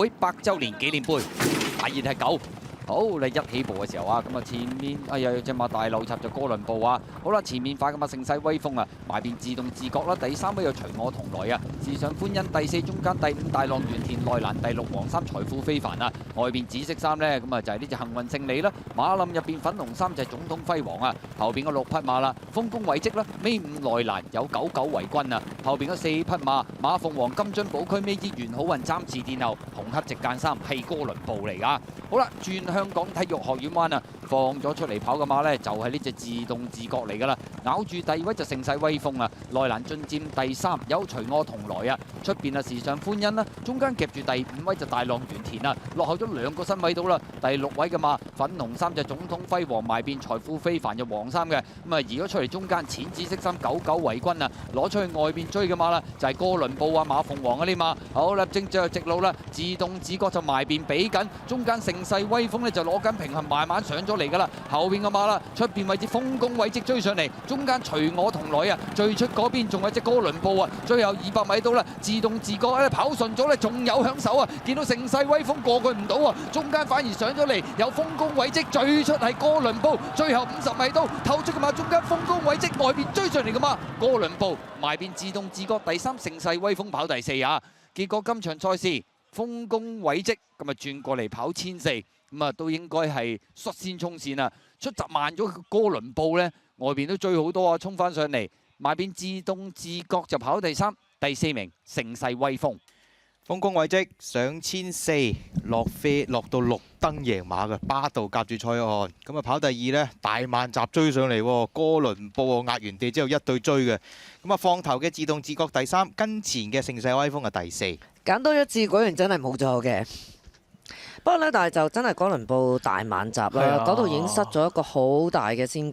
會100週年紀念盃，大熱係9。好，你一起步嘅時候啊，咁啊前面哎呀有隻馬大漏插就哥倫布啊，好啦前面快嘅馬盛世威風啊，埋邊自動自覺啦，第3位有隨我同來啊，時尚歡欣第4中間第5大浪原田內蘭第6黃衫財富非凡啊，外邊紫色衫呢，咁啊就係呢隻幸運勝利啦，馬林入邊粉紅衫就係總統輝煌啊，後邊個6匹馬啦，豐功偉績啦，尾5內蘭有99為軍啊，後邊嗰4匹馬馬鳳凰金樽寶區尾二元好運暫時殿後，紅黑直間衫係哥倫布嚟㗎，好啦轉香港體育學院灣啊，放咗出嚟跑嘅馬呢，就係呢隻自動自覺嚟㗎啦，咬住第2位就盛世威風啊，內蘭進佔第3，有隨我同來啊，出邊啊時尚歡欣啦，中間夾住第5位就大浪原田啊，落後咗2個身位到啦，第6位嘅馬粉紅衫就總統輝煌埋邊財富非凡就黃衫嘅，咁啊移咗出嚟中間淺紫色衫99為軍啊，攞出去外邊追嘅馬啦，就係哥倫布啊馬鳳凰嗰啲馬，好啦正着直路啦，自動自覺就埋邊比緊，中間盛世威風呢，就攞緊平衡，慢慢上咗嚟㗎啦。後邊嘅馬啦，出邊位置豐功偉績追上嚟，中間隨我同來啊，最出嗰邊仲有隻哥倫布啊，最後200米到啦，自動自覺咧跑順咗咧，仲有響手啊！見到盛世威風過佢唔到啊，中間反而上咗嚟，有豐功偉績最出係哥倫布，最後50米到透出嘅馬，中間豐功偉績外邊追上嚟嘅馬，哥倫布埋邊自動自覺第3，盛世威風跑第4啊！結果今場賽事豐功偉績咁啊轉過嚟跑1400。咁啊，都應該係率先衝線啊！出閘慢咗哥倫布呢，外邊都追好多啊，衝翻上嚟，埋邊自動自覺就跑第3，第4名盛世威風。豐功偉績上1400落飛落到綠燈贏馬嘅巴道夾住蔡約翰，咁啊跑第2呢，大慢閘追上嚟，哥倫布壓完地之後一對追嘅，咁啊放頭嘅自動自覺第3，跟前嘅盛世威風係第4。揀多一次果然真係冇錯嘅。不過咧，但係就真係哥倫布大慢閘啦，嗰度已經失咗一個好大嘅先機。